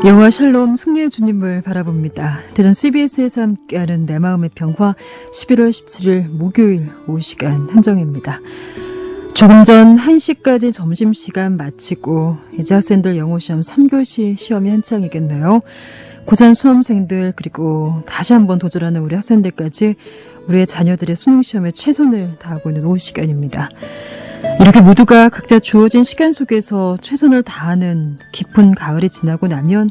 영화 샬롬 승리의 주님을 바라봅니다. 대전 CBS에서 함께하는 내 마음의 평화 11월 17일 목요일 오후 시간 한정입니다. 조금 전 1시까지 점심시간 마치고 이제 학생들 영어시험 3교시 시험이 한창이겠네요. 고3 수험생들 그리고 다시 한번 도전하는 우리 학생들까지 우리의 자녀들의 수능시험에 최선을 다하고 있는 오후 시간입니다. 이렇게 모두가 각자 주어진 시간 속에서 최선을 다하는 깊은 가을이 지나고 나면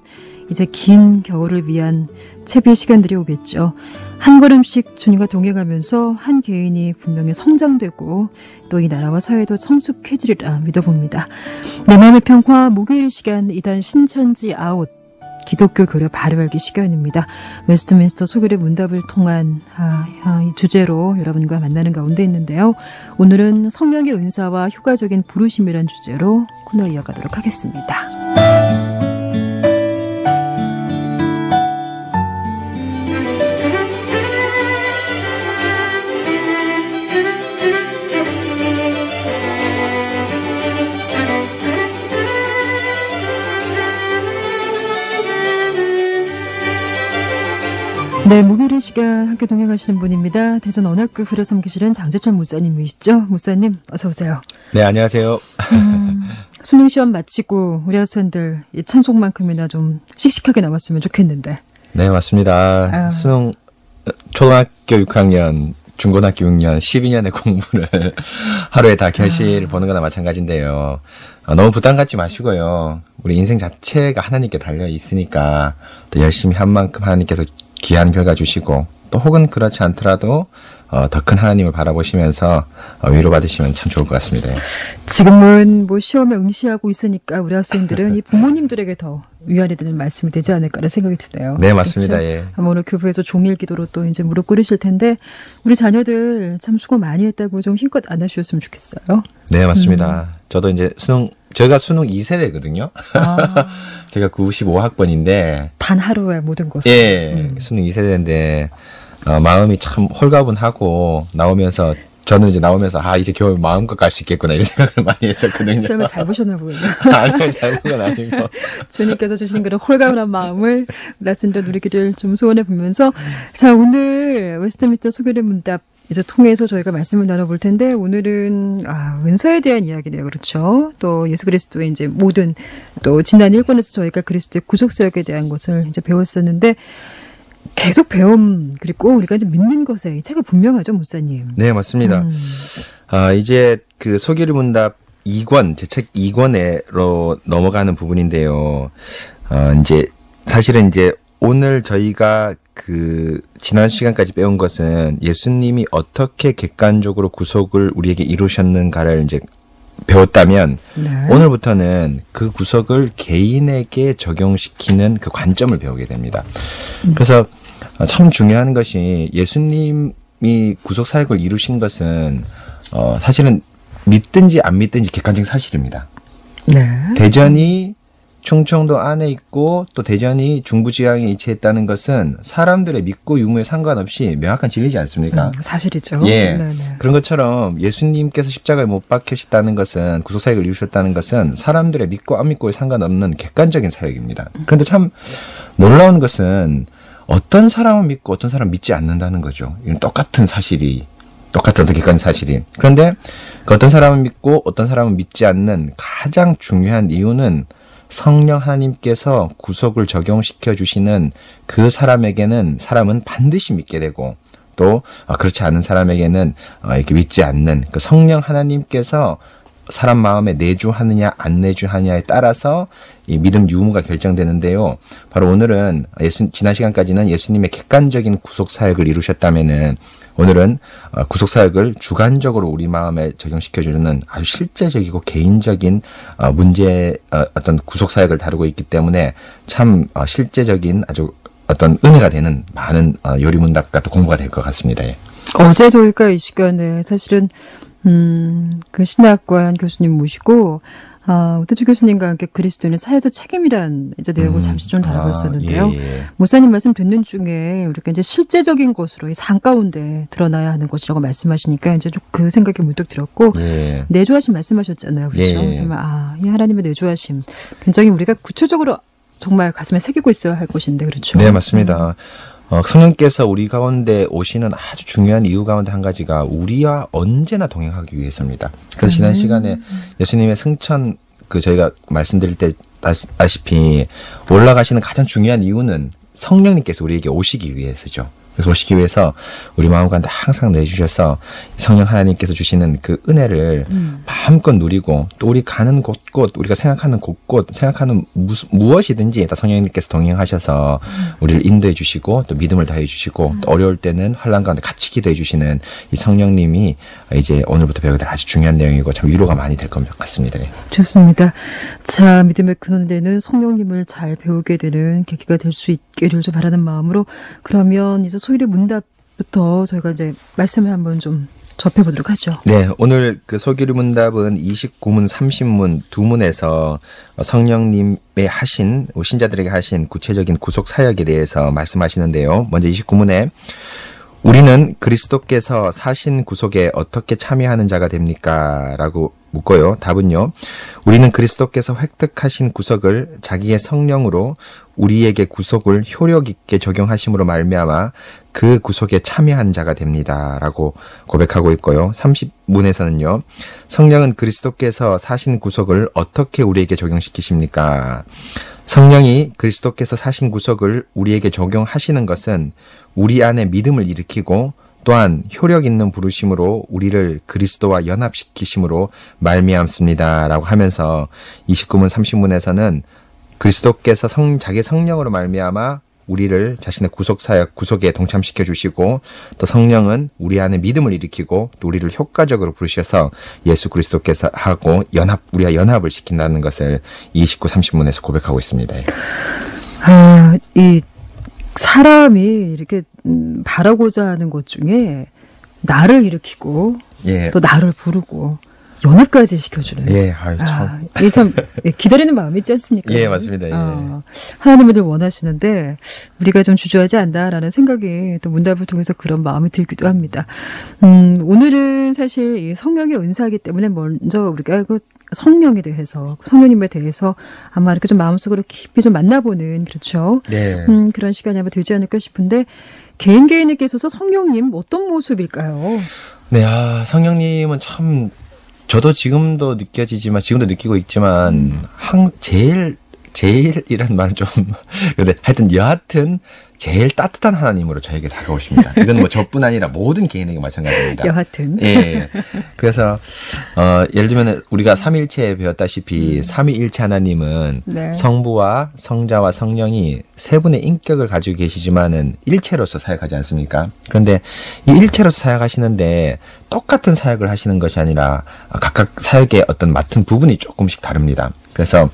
이제 긴 겨울을 위한 채비의 시간들이 오겠죠. 한 걸음씩 주님과 동행하면서 한 개인이 분명히 성장되고 또 이 나라와 사회도 성숙해지리라 믿어봅니다. 내 마음의 평화 목요일 시간 2단 신천지 아웃 기독교 교류 바로알기 시간입니다. 웨스트민스터 소결의 문답을 통한 이 주제로 여러분과 만나는 가운데 있는데요. 오늘은 성령의 은사와 효과적인 부르심이란 주제로 코너 이어가도록 하겠습니다. 네, 목요일 시간 함께 동행하시는 분입니다. 대전 언학교 교류 섬기시는 장재철 목사님이시죠? 목사님 어서 오세요. 네, 안녕하세요. 수능시험 마치고 우리 학생들 이 찬송만큼이나 좀 씩씩하게 나왔으면 좋겠는데. 네, 맞습니다. 수능 초등학교 6학년, 중고등학교 6년, 12년의 공부를 하루에 다 결실을 보는 거나 마찬가지인데요. 너무 부담 갖지 마시고요. 우리 인생 자체가 하나님께 달려 있으니까 또 열심히 한 만큼 하나님께서 귀한 결과 주시고 또 혹은 그렇지 않더라도 더 큰 하나님을 바라보시면서 위로받으시면 참 좋을 것 같습니다. 지금은 뭐 시험에 응시하고 있으니까 우리 학생들은 이 부모님들에게 더 위안이 되는 말씀이 되지 않을까라는 생각이 드네요. 네, 맞습니다. 그렇죠? 예. 아마 오늘 교부에서 종일 기도로 또 이제 무릎 꿇으실 텐데 우리 자녀들 참 수고 많이 했다고 좀 힘껏 안아주셨으면 좋겠어요. 네, 맞습니다. 저도 이제 제가 수능 2세대거든요. 제가 95학번인데 단 하루에 모든 것을. 예, 수능 2세대인데 마음이 참 홀가분하고 저는 이제 나오면서 이제 겨울 마음껏 갈 수 있겠구나 이런 생각을 많이 했었거든요. 시험을 잘 보셨나 보군요. 아니요, 잘 본 건 아니고. 주님께서 주신 그런 홀가분한 마음을 말씀드려 누리기를 좀 소원해 보면서 자, 오늘 웨스트민스터 소결의 문답 이제 통해서 저희가 말씀을 나눠볼 텐데 오늘은 은사에 대한 이야기네요. 그렇죠. 또 예수 그리스도의 이제 모든 또 지난 1권에서 저희가 그리스도의 구속사역에 대한 것을 이제 배웠었는데 계속 배움 그리고 우리가 이제 믿는 것에 차이가 분명하죠, 목사님. 네, 맞습니다. 이제 그 소결의 문답 2권, 제 책 2권으로 넘어가는 부분인데요. 이제 사실은 이제 오늘 저희가 그 지난 시간까지 배운 것은 예수님이 어떻게 객관적으로 구속을 우리에게 이루셨는가를 이제 배웠다면 네. 오늘부터는 그 구속을 개인에게 적용시키는 그 관점을 배우게 됩니다. 그래서 참 중요한 것이 예수님이 구속 사역을 이루신 것은 사실은 믿든지 안 믿든지 객관적인 사실입니다. 네. 대전이 충청도 안에 있고 또 대전이 중부지방에 위치했다는 것은 사람들의 믿고 유무에 상관없이 명확한 진리지 않습니까? 사실이죠. 예. 네네. 그런 것처럼 예수님께서 십자가에 못 박히셨다는 것은 구속사역을 이루셨다는 것은 사람들의 믿고 안 믿고에 상관없는 객관적인 사역입니다. 그런데 참 놀라운 것은 어떤 사람은 믿고 어떤 사람은 믿지 않는다는 거죠. 이건 똑같은 객관적인 사실이. 그런데 그 어떤 사람은 믿고 어떤 사람은 믿지 않는 가장 중요한 이유는 성령 하나님께서 구속을 적용시켜 주시는 그 사람은 반드시 믿게 되고 또 그렇지 않은 사람에게는 이렇게 믿지 않는 그 성령 하나님께서 사람 마음에 내주하느냐 안 내주하느냐에 따라서 이 믿음 유무가 결정되는데요. 바로 오늘은 지난 시간까지는 예수님의 객관적인 구속 사역을 이루셨다면은 오늘은 구속 사역을 주관적으로 우리 마음에 적용시켜주는 아주 실제적이고 개인적인 어떤 구속 사역을 다루고 있기 때문에 참 실제적인 아주 어떤 은혜가 되는 많은 요리문답과 또 공부가 될 것 같습니다. 예. 어제 저희가 이 시간에 사실은 그 신학관 교수님 모시고 우태주 교수님과 함께 그리스도인의 사회적 책임이란 이제 내용을 잠시 좀 다뤄봤었는데요. 예. 목사님 말씀 듣는 중에 우리가 이제 실제적인 것으로 이 산 가운데 드러나야 하는 것이라고 말씀하시니까 이제 좀 그 생각이 문득 들었고 예. 내조하심 말씀하셨잖아요. 그렇죠? 예. 정말 이 하나님의 내조하심 굉장히 우리가 구체적으로 정말 가슴에 새기고 있어야 할 것인데 그렇죠? 네, 맞습니다. 성령께서 우리 가운데 오시는 아주 중요한 이유 가운데 한 가지가 우리와 언제나 동행하기 위해서입니다. 그래서 지난 시간에 예수님의 승천 저희가 말씀드릴 때 아시피 올라가시는 가장 중요한 이유는 성령님께서 우리에게 오시기 위해서죠. 그래서 오시기 위해서 우리 마음 가운데 항상 내주셔서 성령 하나님께서 주시는 그 은혜를 마음껏 누리고 또 우리 가는 곳곳 우리가 생각하는 곳곳 생각하는 무엇이든지 다 성령님께서 동행하셔서 우리를 인도해 주시고 또 믿음을 다해 주시고 또 어려울 때는 환난 가운데 같이 기도해 주시는 이 성령님이 이제 오늘부터 배우게 될 아주 중요한 내용이고 참 위로가 많이 될 것 같습니다. 좋습니다. 자, 믿음의 근원되는 성령님을 잘 배우게 되는 계기가 될 수 있기를 좀 바라는 마음으로 그러면 이제 소일의 문답부터 저희가 이제 말씀을 한번 좀 접해보도록 하죠. 네, 오늘 그 소기의 문답은 29문, 30문 두 문에서 성령님의 하신 신자들에게 하신 구체적인 구속 사역에 대해서 말씀하시는데요. 먼저 29문에 우리는 그리스도께서 사신 구속에 어떻게 참여하는 자가 됩니까? 라고 묻고요. 답은요. 우리는 그리스도께서 획득하신 구속을 자기의 성령으로 우리에게 구속을 효력 있게 적용하심으로 말미암아 그 구속에 참여한 자가 됩니다. 라고 고백하고 있고요. 30문에서는요. 성령은 그리스도께서 사신 구속을 어떻게 우리에게 적용시키십니까? 성령이 그리스도께서 사신 구속을 우리에게 적용하시는 것은 우리 안에 믿음을 일으키고 또한 효력 있는 부르심으로 우리를 그리스도와 연합시키심으로 말미암습니다. 라고 하면서 29문 30문에서는 그리스도께서 자기 성령으로 말미암아 우리를 자신의 구속사역, 구속에 동참시켜 주시고 또 성령은 우리 안에 믿음을 일으키고 또 우리를 효과적으로 부르셔서 예수 그리스도께서 하고 우리와 연합을 시킨다는 것을 29, 30문에서 고백하고 있습니다. 이 사람이 이렇게 바라고자 하는 것 중에 나를 일으키고 예. 또 나를 부르고 연합까지 시켜주는. 예, 아유, 참. 이게 참 기다리는 마음이 있지 않습니까? 예, 맞습니다. 예. 하나님을 늘 원하시는데 우리가 좀 주저하지 않나라는 생각이 또 문답을 통해서 그런 마음이 들기도 합니다. 오늘은 사실 이 성령의 은사이기 때문에 먼저 우리가 그 성령에 대해서, 성령님에 대해서 아마 이렇게 좀 마음속으로 깊이 좀 만나보는, 그렇죠? 네. 그런 시간이 아마 되지 않을까 싶은데, 개인에게 있어서 성령님 어떤 모습일까요? 네, 성령님은 참, 저도 지금도 느끼고 있지만, 제일이라는 말은 좀, 근데 하여튼 여하튼, 제일 따뜻한 하나님으로 저에게 다가오십니다. 이건 뭐 저뿐 아니라 모든 개인에게 마찬가지입니다. 여하튼. 예. 그래서 예를 들면 우리가 삼위일체에 배웠다시피 삼위일체 하나님은 네. 성부와 성자와 성령이 세 분의 인격을 가지고 계시지만은 일체로서 사역하지 않습니까? 그런데 이 일체로서 사역하시는데 똑같은 사역을 하시는 것이 아니라 각각 사역의 어떤 맡은 부분이 조금씩 다릅니다. 그래서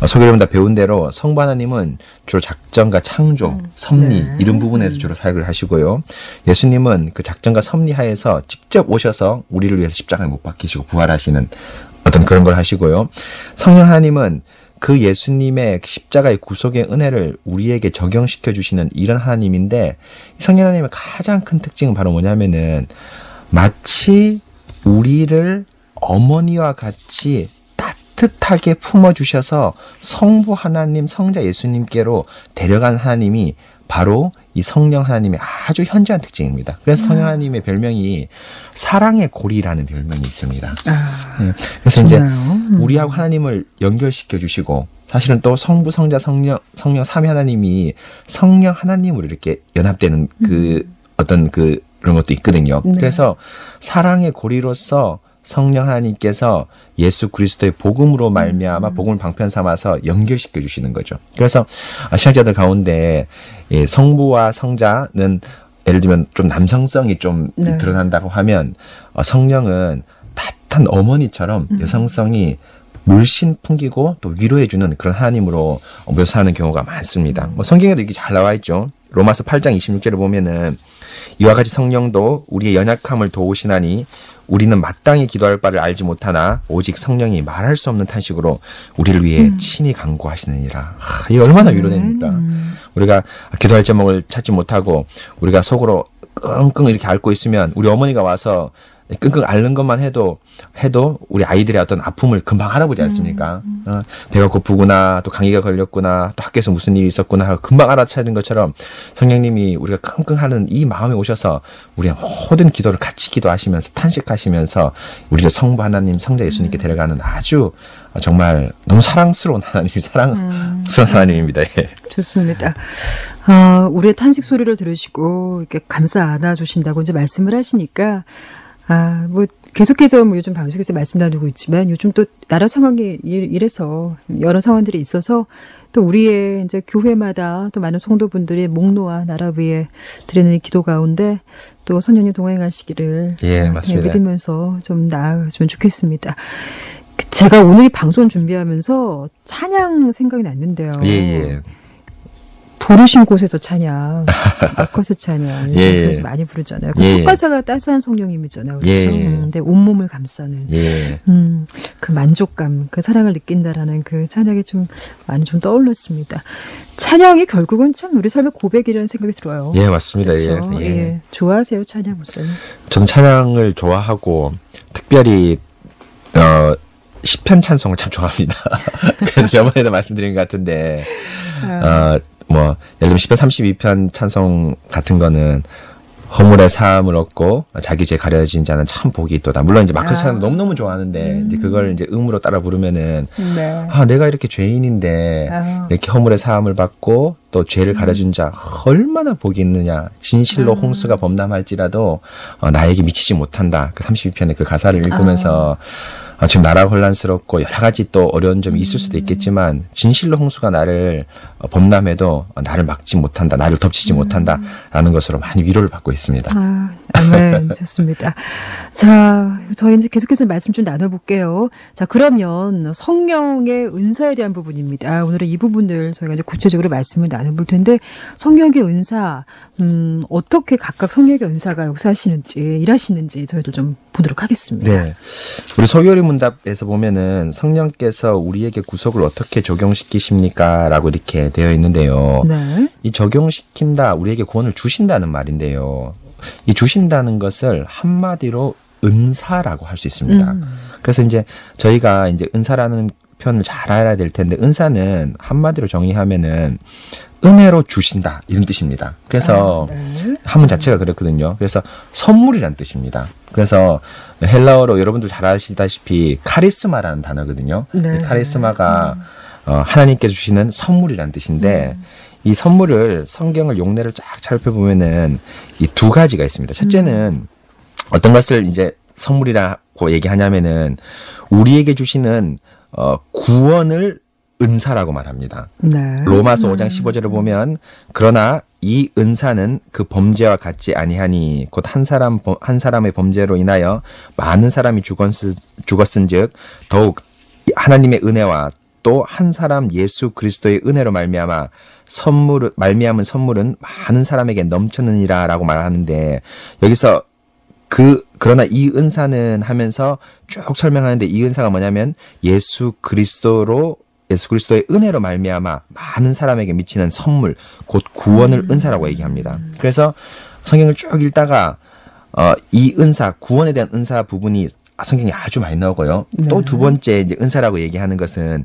소개를 배운 대로 성부 하나님은 주로 작정과 창조, 섭리 네. 이런 부분에서 주로 사역을 하시고요. 예수님은 그 작정과 섭리 하에서 직접 오셔서 우리를 위해서 십자가에 못 박히시고 부활하시는 어떤 그런 걸 하시고요. 성령 하나님은 그 예수님의 십자가의 구속의 은혜를 우리에게 적용시켜 주시는 이런 하나님인데 성령 하나님의 가장 큰 특징은 바로 뭐냐면은 마치 우리를 어머니와 같이 따뜻하게 품어주셔서 성부 하나님, 성자 예수님께로 데려간 하나님이 바로 이 성령 하나님의 아주 현저한 특징입니다. 그래서 성령 하나님의 별명이 사랑의 고리라는 별명이 있습니다. 그래서 이제 우리하고 하나님을 연결시켜 주시고 사실은 또 성부, 성자, 성령 삼위 하나님이 성령 하나님으로 이렇게 연합되는 그 어떤 그런 것도 있거든요. 네. 그래서 사랑의 고리로서 성령 하나님께서 예수 그리스도의 복음으로 말미암아 복음을 방편 삼아서 연결시켜 주시는 거죠. 그래서 신학자들 가운데 성부와 성자는 예를 들면 좀 남성성이 좀 네. 드러난다고 하면 성령은 따뜻한 어머니처럼 여성성이 물씬 풍기고 또 위로해주는 그런 하나님으로 묘사하는 경우가 많습니다. 뭐 성경에도 이게 잘 나와 있죠. 로마서 8장 26절을 보면은 이와 같이 성령도 우리의 연약함을 도우시나니 우리는 마땅히 기도할 바를 알지 못하나 오직 성령이 말할 수 없는 탄식으로 우리를 위해 친히 간구하시느니라. 이게 얼마나 위로됩니까? 우리가 기도할 제목을 찾지 못하고 우리가 속으로 끙끙 이렇게 앓고 있으면 우리 어머니가 와서 끙끙 앓는 것만 해도 우리 아이들의 어떤 아픔을 금방 알아보지 않습니까? 배가 고프구나, 또 감기가 걸렸구나, 또 학교에서 무슨 일이 있었구나 하고 금방 알아차리는 것처럼 성령님이 우리가 끙끙하는 이 마음에 오셔서 우리의 모든 기도를 같이 기도하시면서 탄식하시면서 우리를 성부 하나님, 성자 예수님께 데려가는 아주 정말 너무 사랑스러운 하나님이 사랑스러운 하나님입니다. 예. 좋습니다. 우리의 탄식 소리를 들으시고 이렇게 감싸 안아주신다고 이제 말씀을 하시니까 뭐 계속해서 뭐 요즘 방송에서 말씀 나누고 있지만 요즘 또 나라 상황이 이래서 여러 상황들이 있어서 또 우리의 이제 교회마다 또 많은 성도분들이 목 놓아 나라 위에 드리는 기도 가운데 또 성령님 동행하시기를 맞습니다. 믿으면서 좀 나아갔으면 좋겠습니다. 제가 오늘 이 방송 준비하면서 찬양 생각이 났는데요. 부르신 곳에서 찬양, 아커스 찬양, 그래서 많이 부르잖아요. 첫 가사가 따스한 성령님이잖아요. 그렇죠? 근데 온몸을 감싸는 그 만족감, 그 사랑을 느낀다라는 그 찬양이 좀 많이 좀 떠올랐습니다. 찬양이 결국은 참 우리 삶의 고백이라는 생각이 들어요. 맞습니다. 그렇죠? 좋아하세요, 찬양 목사님? 저는 찬양을 좋아하고 특별히 시편 찬송을 참 좋아합니다. 그래서 저번에도 말씀드린 것 같은데 뭐 예를 들면 시편 32편 찬송 같은 거는 허물의 사함을 얻고 자기 죄 가려진 자는 참 복이 있도다. 물론 이제 마크 찬양 너무너무 좋아하는데 이제 그걸 이제 음으로 따라 부르면은 내가 이렇게 죄인인데 이렇게 허물의 사함을 받고 또 죄를 가려준 자 얼마나 복이 있느냐. 진실로 홍수가 범람할지라도 나에게 미치지 못한다. 그 32편의 그 가사를 읽으면서 지금 나라가 혼란스럽고 여러 가지 또 어려운 점이 있을 수도 있겠지만 진실로 홍수가 나를 범람해도 나를 막지 못한다. 나를 덮치지 못한다라는 것으로 많이 위로를 받고 있습니다. 아멘. 좋습니다. 자, 저희 이제 계속해서 말씀 좀 나눠볼게요. 자, 그러면 성령의 은사에 대한 부분입니다. 오늘은 이 부분을 저희가 이제 구체적으로 말씀을 나눠볼 텐데 성령의 은사, 어떻게 각각 성령의 은사가 역사하시는지 일하시는지 저희들 좀 보도록 하겠습니다. 네, 우리 소요리 문답에서 보면은 성령께서 우리에게 구속을 어떻게 적용시키십니까? 라고 이렇게 되어 있는데요. 이 적용시킨다, 우리에게 구원을 주신다는 말인데요. 이 주신다는 것을 한마디로 은사라고 할 수 있습니다. 그래서 이제 저희가 이제 은사라는 표현을 잘 알아야 될 텐데 은사는 한마디로 정의하면은 은혜로 주신다 이런 뜻입니다. 그래서 한문 자체가 그렇거든요. 그래서 선물이란 뜻입니다. 그래서 헬라어로 여러분들 잘 아시다시피 카리스마라는 단어거든요. 카리스마가 하나님께 주시는 선물이란 뜻인데 이 선물을 성경을 용례를 쫙 살펴보면은 이 두 가지가 있습니다. 첫째는 어떤 것을 이제 선물이라고 얘기하냐면은 우리에게 주시는 구원을 은사라고 말합니다. 로마서 5장 15절을 보면 그러나 이 은사는 그 범죄와 같지 아니하니 곧 한 사람의 범죄로 인하여 많은 사람이 죽었은즉 더욱 하나님의 은혜와 또 한 사람 예수 그리스도의 은혜로 말미암은 선물은 많은 사람에게 넘쳤느니라라고 말하는데 여기서 그러나 이 은사는 하면서 쭉 설명하는데 이 은사가 뭐냐면 예수 그리스도의 은혜로 말미암아 많은 사람에게 미치는 선물, 곧 구원을 은사라고 얘기합니다. 그래서 성경을 쭉 읽다가 이 은사, 구원에 대한 은사 부분이 성경에 아주 많이 나오고요. 또 두 번째 이제 은사라고 얘기하는 것은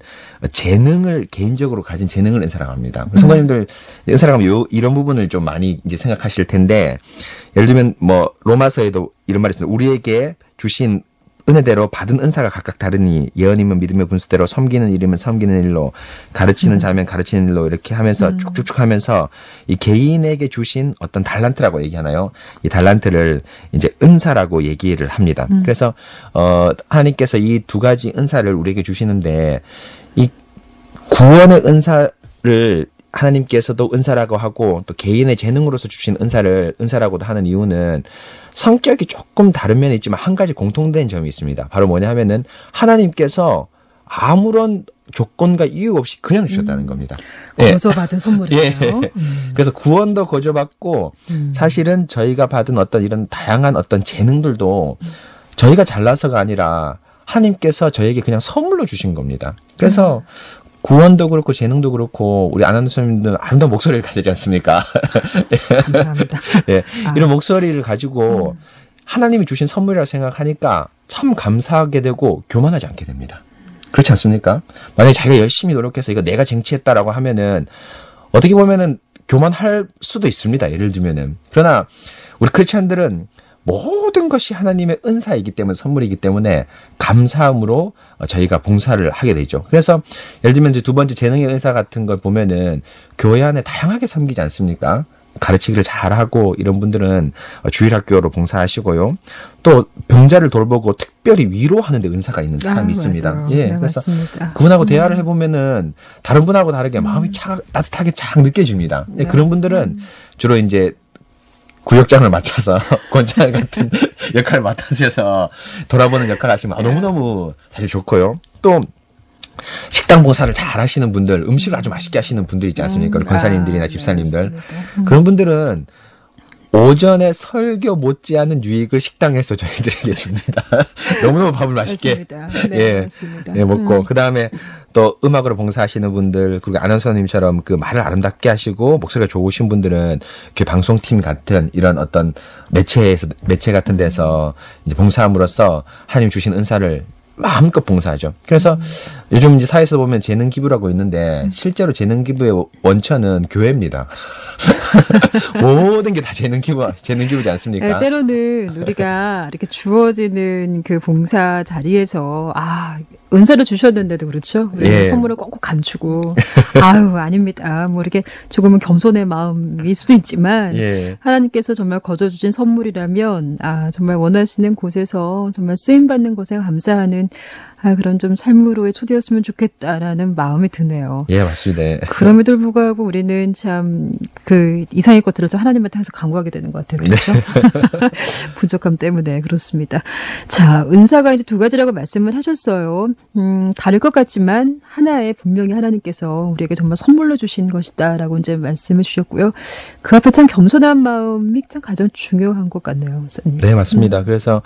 개인적으로 가진 재능을 은사라고 합니다. 성도님들 은사라고 하면 이런 부분을 좀 많이 이제 생각하실 텐데 예를 들면 뭐 로마서에도 이런 말이 있습니다. 우리에게 주신 은혜대로 받은 은사가 각각 다르니 예언이면 믿음의 분수대로 섬기는 일이면 섬기는 일로 가르치는 자면 가르치는 일로 이렇게 하면서 쭉쭉쭉 하면서 이 개인에게 주신 어떤 달란트라고 얘기하나요? 이 달란트를 이제 은사라고 얘기를 합니다. 그래서 하나님께서 이 두 가지 은사를 우리에게 주시는데 이 구원의 은사를 하나님께서도 은사라고 하고 또 개인의 재능으로서 주신 은사를 은사라고도 하는 이유는 성격이 조금 다른 면이 있지만 한 가지 공통된 점이 있습니다. 바로 뭐냐 하면은 하나님께서 아무런 조건과 이유 없이 그냥 주셨다는 겁니다. 거저받은 선물이에요. 그래서 구원도 거저받고 사실은 저희가 받은 어떤 이런 다양한 어떤 재능들도 저희가 잘나서가 아니라 하나님께서 저에게 그냥 선물로 주신 겁니다. 그래서 구원도 그렇고 재능도 그렇고 우리 아나운서님들은 아름다운 목소리를 가지지 않습니까? 감사합니다. 이런 목소리를 가지고 하나님이 주신 선물이라고 생각하니까 참 감사하게 되고 교만하지 않게 됩니다. 그렇지 않습니까? 만약에 자기가 열심히 노력해서 이거 내가 쟁취했다라고 하면은 어떻게 보면은 교만할 수도 있습니다. 예를 들면은. 그러나 우리 크리스찬들은 모든 것이 하나님의 은사이기 때문에 선물이기 때문에 감사함으로 저희가 봉사를 하게 되죠. 그래서 예를 들면 이제 두 번째 재능의 은사 같은 걸 보면은 교회 안에 다양하게 섬기지 않습니까? 가르치기를 잘하고 이런 분들은 주일학교로 봉사하시고요. 또 병자를 돌보고 특별히 위로하는 데 은사가 있는 사람이 있습니다. 맞아요. 예, 네, 그래서 맞습니다. 그분하고 대화를 해보면은 다른 분하고 다르게 마음이 따뜻하게 쫙 느껴집니다. 예, 그런 분들은 주로 이제 구역장을 맡아서 권장 같은 역할을 맡아주셔서 돌아보는 역할을 하시면 너무너무 사실 좋고요. 또 식당 봉사를 잘 하시는 분들, 음식을 아주 맛있게 하시는 분들 있지 않습니까? 권사님들이나 집사님들. 네, 그런 분들은 오전에 설교 못지않은 유익을 식당에서 저희들에게 줍니다. 너무너무 밥을 맛있게 네, 맞습니다. 예, 먹고 그다음에 또 음악으로 봉사하시는 분들 그리고 아나운서님처럼 그 말을 아름답게 하시고 목소리가 좋으신 분들은 이렇게 방송팀 같은 이런 어떤 매체 같은 데서 이제 봉사함으로써 하나님 주신 은사를 마음껏 봉사하죠. 그래서 요즘 이제 사회에서 보면 재능 기부라고 있는데 실제로 재능 기부의 원천은 교회입니다. 모든 게 다 재능 기부지 않습니까? 네, 때로는 우리가 이렇게 주어지는 그 봉사 자리에서 은사를 주셨는데도 그렇죠. 예. 선물을 꼭꼭 감추고 아닙니다. 뭐 이렇게 조금은 겸손의 마음일 수도 있지만 예. 하나님께서 정말 거저주신 선물이라면 정말 원하시는 곳에서 정말 쓰임 받는 것에 감사하는 그런 좀 삶으로의 초대였으면 좋겠다라는 마음이 드네요. 예, 맞습니다. 그럼에도 불구하고 우리는 참 그 이상의 것들을 좀 하나님한테 항상 간구하게 되는 것 같아요. 그렇죠? 부족함 때문에 그렇습니다. 자, 은사가 이제 두 가지라고 말씀을 하셨어요. 다를 것 같지만 하나에 분명히 하나님께서 우리에게 정말 선물로 주신 것이다라고 이제 말씀을 주셨고요. 그 앞에 참 겸손한 마음이 참 가장 중요한 것 같네요, 목사님. 네, 맞습니다. 그래서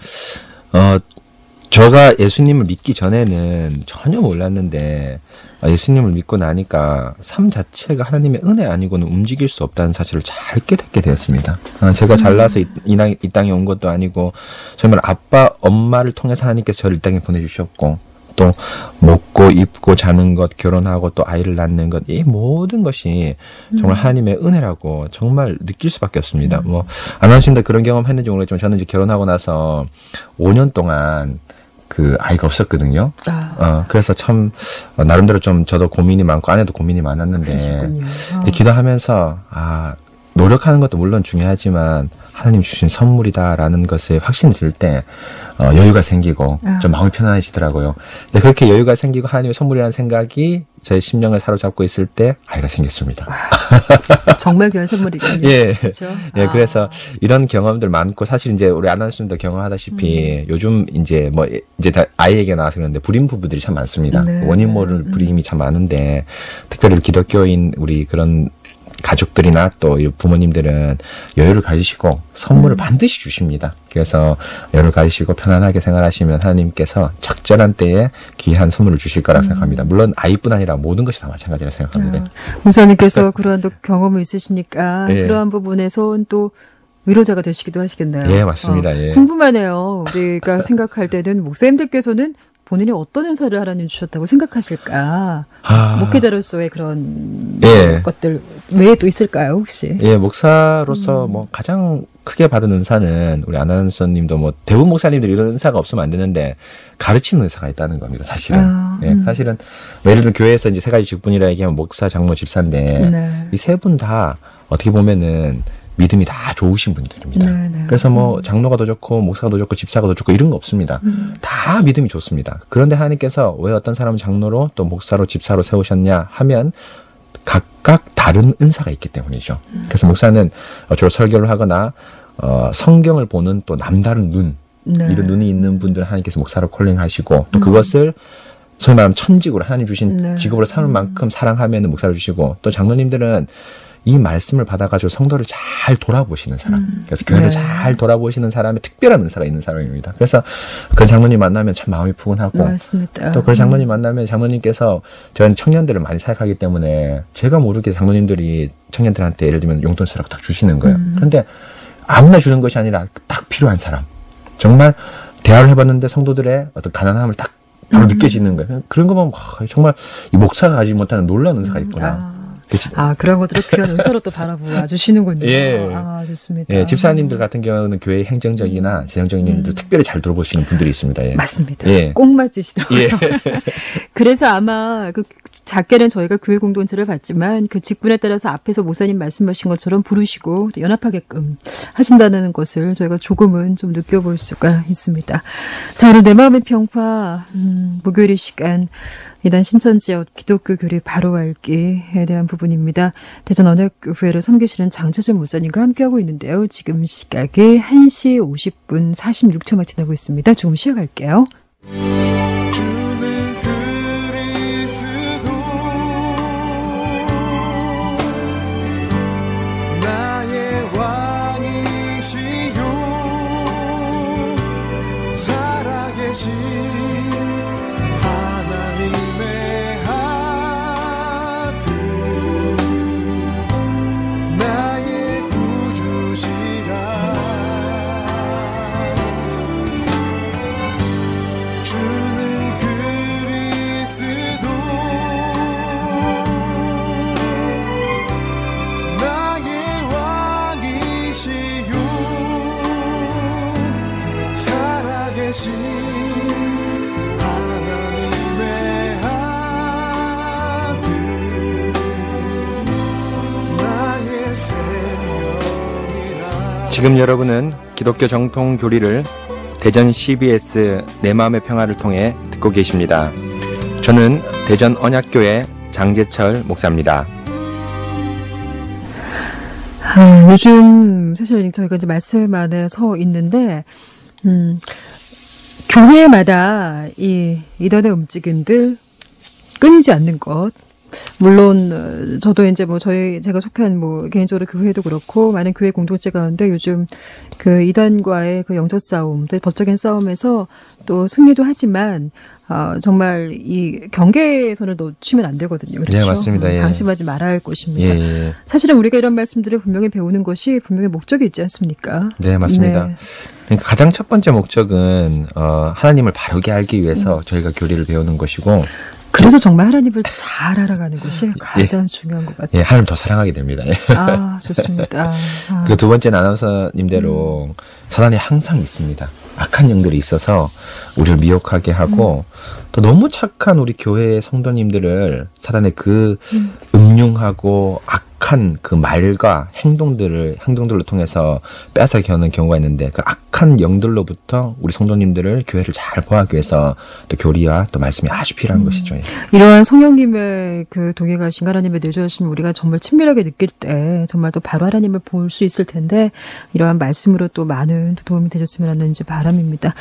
제가 예수님을 믿기 전에는 전혀 몰랐는데 예수님을 믿고 나니까 삶 자체가 하나님의 은혜 아니고는 움직일 수 없다는 사실을 잘 깨닫게 되었습니다. 제가 잘나서 이 땅에 온 것도 아니고 정말 아빠, 엄마를 통해서 하나님께서 저를 이 땅에 보내주셨고 또 먹고 입고 자는 것, 결혼하고 또 아이를 낳는 것, 이 모든 것이 정말 하나님의 은혜라고 정말 느낄 수밖에 없습니다. 뭐 아나운서님도 그런 경험 했는지 모르겠지만 저는 이제 결혼하고 나서 5년 동안 그 아이가 없었거든요. 그래서 참 나름대로 좀 저도 고민이 많고 아내도 고민이 많았는데 기도하면서 노력하는 것도 물론 중요하지만 하나님 주신 선물이다라는 것에 확신이 들 때 여유가 생기고 좀 마음이 편안해지더라고요. 그렇게 여유가 생기고 하나님의 선물이라는 생각이 저의 심령을 사로잡고 있을 때 아이가 생겼습니다. 정말 귀한 선물이군요. 예. 그렇죠? 예, 그래서 이런 경험들 많고 사실 이제 우리 아나운서님도 경험하다시피 요즘 이제 다 아이 얘기가 나와서 그러는데 불임 부부들이 참 많습니다. 네. 원인 모를 불임이 참 많은데 특별히 기독교인 우리 그런 가족들이나 또 부모님들은 여유를 가지시고 선물을 반드시 주십니다. 그래서 여유를 가지시고 편안하게 생활하시면 하나님께서 적절한 때에 귀한 선물을 주실 거라고 생각합니다. 물론 아이뿐 아니라 모든 것이 다 마찬가지라 생각합니다. 목사님께서 그러한 또 경험이 있으시니까 예. 그러한 부분에서 또 위로자가 되시기도 하시겠네요. 예, 맞습니다. 예. 궁금하네요. 우리가 생각할 때는 목사님들께서는 본인이 어떤 은사를 하나님 주셨다고 생각하실까? 목회자로서의 그런 것들 외에 또 있을까요, 혹시? 예, 목사로서 뭐 가장 크게 받은 은사는 우리 아나운서님도 뭐 대부분 목사님들이 이런 은사가 없으면 안 되는데 가르치는 은사가 있다는 겁니다, 사실은. 예, 사실은 예를 들면 교회에서 이제 세 가지 직분이라 얘기하면 목사, 장로, 집사인데 이 세 분 다 어떻게 보면은 믿음이 다 좋으신 분들입니다. 네네. 그래서 뭐 장로가 더 좋고 목사가 더 좋고 집사가 더 좋고 이런 거 없습니다. 다 믿음이 좋습니다. 그런데 하나님께서 왜 어떤 사람을 장로로 또 목사로 집사로 세우셨냐 하면 각각 다른 은사가 있기 때문이죠. 그래서 목사는 주로 설교를 하거나 성경을 보는 또 남다른 눈 이런 눈이 있는 분들 하나님께서 목사로 콜링하시고 또 그것을 소위 말하면 천직으로 하나님 주신 직업으로 삼을 만큼 사랑하면 목사를 주시고 또 장로님들은 이 말씀을 받아가지고 성도를 잘 돌아보시는 사람. 그래서 교회를 잘 돌아보시는 사람의 특별한 은사가 있는 사람입니다. 그래서 그런 장로님 만나면 참 마음이 푸근하고. 맞습니다. 또 그런 장로님 만나면 장로님께서 저는 청년들을 많이 사역하기 때문에 제가 모르게 장로님들이 청년들한테 예를 들면 용돈 쓰라고 딱 주시는 거예요. 그런데 아무나 주는 것이 아니라 딱 필요한 사람. 정말 대화를 해봤는데 성도들의 어떤 가난함을 딱 바로 느껴지는 거예요. 그런 거 보면 정말 이 목사가 가지 못하는 놀라운 은사가 있구나. 그런 것들을 귀한 은사로 또 바라보아 주시는군요. 예. 좋습니다. 예, 집사님들 같은 경우는 교회 행정적이나 재정적인 일들 특별히 잘 돌보시는 분들이 있습니다. 예. 맞습니다. 예. 꼭 맞으시더라고요. 예. 그래서 아마 작게는 저희가 교회 공동체를 받지만 그 직분에 따라서 앞에서 목사님 말씀하신 것처럼 부르시고 또 연합하게끔 하신다는 것을 저희가 조금은 좀 느껴볼 수가 있습니다. 자, 오늘 내 마음의 평화 목요일 이 시간 이단 신천지역 기독교 교리 바로 알기에 대한 부분입니다. 대전 언약교회를 섬기시는 장차준 목사님과 함께하고 있는데요. 지금 시각이 1시 50분 46초만 지나고 있습니다. 조금 쉬어갈게요. 살아계신 하나님의 아들 나의 구주시라 주는 그리스도 나의 왕이시요 살아계신 하나님의 아들 나의 생명이라. 지금 여러분은 기독교 정통 교리를 대전 CBS 내 마음의 평화를 통해 듣고 계십니다. 저는 대전 언약교회 장제철 목사입니다. 요즘 사실 저희가 이제 말씀 안에 서 있는데 교회마다 이 이단의 움직임들 끊이지 않는 것. 물론 저도 이제 제가 속한 개인적으로 교회도 그렇고 많은 교회 공동체 가운데 요즘 그 이단과의 그 영적 싸움, 법적인 싸움에서 또 승리도 하지만 정말 이 경계선을 놓치면 안 되거든요. 그렇죠? 네, 맞습니다. 예. 방심하지 말아야 할 것입니다. 예. 사실은 우리가 이런 말씀들을 분명히 배우는 것이 분명히 목적이 있지 않습니까? 네, 맞습니다. 네. 그러니까 가장 첫 번째 목적은 하나님을 바르게 알기 위해서 저희가 교리를 배우는 것이고, 그래서 정말 하나님을 잘 알아가는 것이 가장 중요한 것 같아요. 예, 하나님 더 사랑하게 됩니다. 예. 좋습니다. 그리고 두 번째는 아나운서님대로 사단이 항상 있습니다. 악한 영들이 있어서 우리를 미혹하게 하고 또 너무 착한 우리 교회 성도님들을 사단의 그 음흉하고 악한 그 말과 행동들로 통해서 빼앗아게 하는 경우가 있는데 그 악한 영들로부터 우리 성도님들을 교회를 잘 보호하기 위해서 또 교리와 또 말씀이 아주 필요한 것이죠. 이러한 성령님의 그 동행하신 하나님의 내주하심 우리가 정말 친밀하게 느낄 때 정말 또 바로 하나님을 볼 수 있을 텐데 이러한 말씀으로 또 많은 도움이 되셨으면 하는 이제 바람입니다.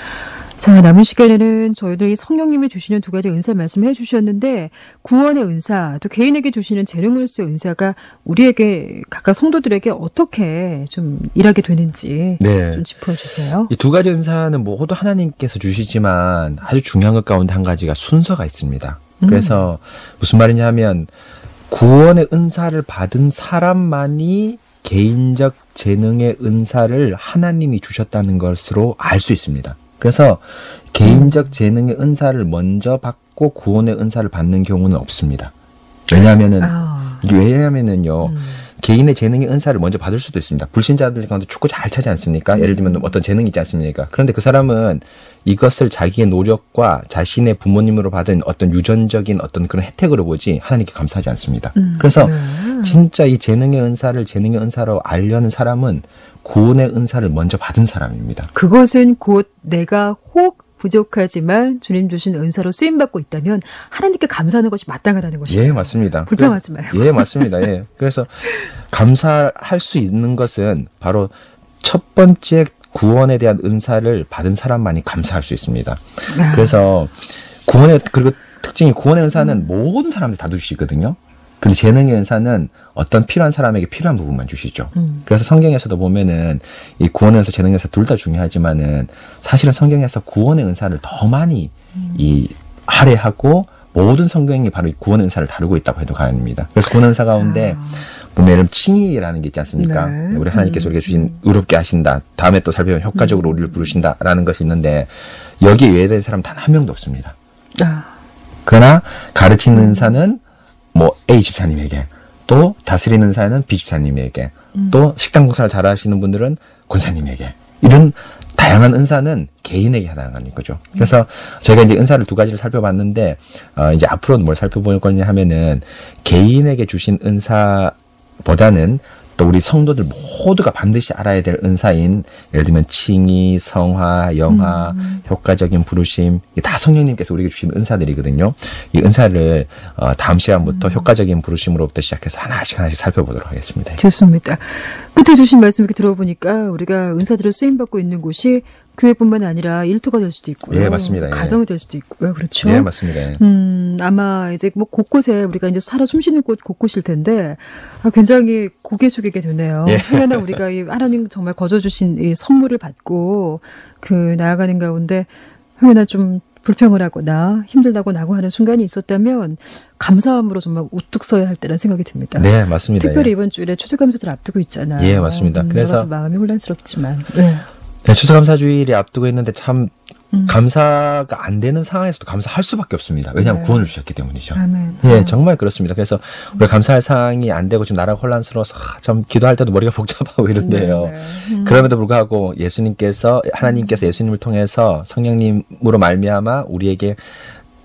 자, 남은 시간에는 저희들이 성령님이 주시는 두 가지 은사 말씀해 주셨는데 구원의 은사, 또 개인에게 주시는 재능으로서의 은사가 우리에게 각각 성도들에게 어떻게 좀 일하게 되는지 좀 짚어주세요. 이 두 가지 은사는 모두 하나님께서 주시지만 아주 중요한 것 가운데 한 가지가 순서가 있습니다. 그래서 무슨 말이냐 하면 구원의 은사를 받은 사람만이 개인적 재능의 은사를 하나님이 주셨다는 것으로 알 수 있습니다. 그래서 개인적 재능의 은사를 먼저 받고 구원의 은사를 받는 경우는 없습니다. 왜냐하면은요, 개인의 재능의 은사를 먼저 받을 수도 있습니다. 불신자들 가운데 축구 잘 차지 않습니까? 예를 들면 어떤 재능이 있지 않습니까? 그런데 그 사람은 이것을 자기의 노력과 자신의 부모님으로 받은 어떤 유전적인 어떤 그런 혜택으로 보지 하나님께 감사하지 않습니다. 그래서 진짜 이 재능의 은사로 알려는 사람은 구원의 은사를 먼저 받은 사람입니다. 그것은 곧 내가 혹 부족하지만 주님 주신 은사로 쓰임받고 있다면 하나님께 감사하는 것이 마땅하다는 것이죠. 예, 맞습니다. 불평하지 마요. 예, 맞습니다. 예. 그래서 감사할 수 있는 것은 바로 첫 번째 구원에 대한 은사를 받은 사람만이 감사할 수 있습니다. 그래서 그리고 특징이 구원의 은사는 모든 사람들 다 주시거든요. 그런데 재능의 은사는 어떤 필요한 사람에게 필요한 부분만 주시죠. 그래서 성경에서도 보면은 이 구원의 은사, 재능의 은사 둘 다 중요하지만은 사실은 성경에서 구원의 은사를 더 많이 할애하고 모든 성경이 바로 이 구원의 은사를 다루고 있다고 해도 과언입니다. 그래서 구원의 은사 가운데 보면 칭의라는 게 있지 않습니까? 네. 우리 하나님께서 우리에게 주신 의롭게 하신다. 다음에 또 살펴보면 효과적으로 우리를 부르신다라는 것이 있는데 여기에 외회된 사람 단 한 명도 없습니다. 그러나 가르치는 은사는 뭐 A 집사님에게, 또 다스리는 은사는 B 집사님에게, 또 식당 봉사를 잘하시는 분들은 권사님에게, 이런 다양한 은사는 개인에게 해당하는 거죠. 그래서 저희가 이제 은사를 두 가지를 살펴봤는데 이제 앞으로는 뭘 살펴볼 거냐 하면은 개인에게 주신 은사보다는 또 우리 성도들 모두가 반드시 알아야 될 은사인 예를 들면 칭의, 성화, 영화, 효과적인 부르심, 이게 다 성령님께서 우리에게 주신 은사들이거든요. 이 은사를 다음 시간부터 효과적인 부르심으로부터 시작해서 하나씩 살펴보도록 하겠습니다. 좋습니다. 끝에 주신 말씀 이렇게 들어보니까 우리가 은사들을 쓰임받고 있는 곳이 교회뿐만 아니라 일터가 될 수도 있고요. 예, 맞습니다. 가정이 될 수도 있고요. 그렇죠. 예, 맞습니다. 아마 이제 뭐 곳곳에 우리가 이제 살아 숨쉬는 곳 곳곳일 텐데 굉장히 고개 숙이게 되네요. 예. 하나 우리가 이 하나님 정말 거저 주신 이 선물을 받고 나아가는 가운데 하나 좀 불평을 하거나 힘들다고 나고 하는 순간이 있었다면 감사함으로 정말 우뚝 서야 할 때라는 생각이 듭니다. 네, 맞습니다. 특별히 예. 이번 주일에 추수감사절 앞두고 있잖아요. 예, 맞습니다. 그래서 여러 가지 마음이 혼란스럽지만. 네. 네, 추수감사주일이 앞두고 있는데 참 감사가 안 되는 상황에서도 감사할 수밖에 없습니다. 왜냐하면 네. 구원을 주셨기 때문이죠. 아멘. 예, 정말 그렇습니다. 그래서 우리가 감사할 상황이 안 되고 좀 나라가 혼란스러워서 참 기도할 때도 머리가 복잡하고 이런데요. 네. 그럼에도 불구하고 하나님께서 예수님을 통해서 성령님으로 말미암아 우리에게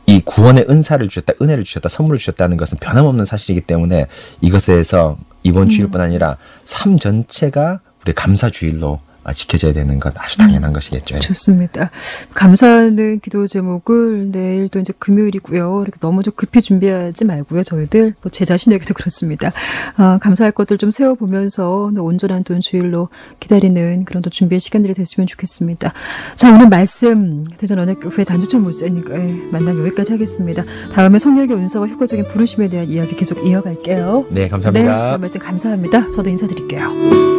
이 구원의 은사를 주셨다, 은혜를 주셨다, 선물을 주셨다는 것은 변함없는 사실이기 때문에 이것에 대해서 이번 주일뿐 아니라 삶 전체가 우리 감사주일로 지켜져야 되는 것 아주 당연한 것이겠죠. 좋습니다. 감사하는 기도 제목을 내일 또 이제 금요일이고요. 이렇게 너무 좀 급히 준비하지 말고요. 저희들 뭐 제 자신에게도 그렇습니다. 감사할 것들 좀 세워보면서 온전한 또 주일로 기다리는 그런 또 준비의 시간들이 됐으면 좋겠습니다. 자, 오늘 말씀 대전 언약교회 장주철 목사님과의 만남 여기까지 하겠습니다. 다음에 성령의 은사와 효과적인 부르심에 대한 이야기 계속 이어갈게요. 네, 감사합니다. 네, 말씀 감사합니다. 저도 인사드릴게요.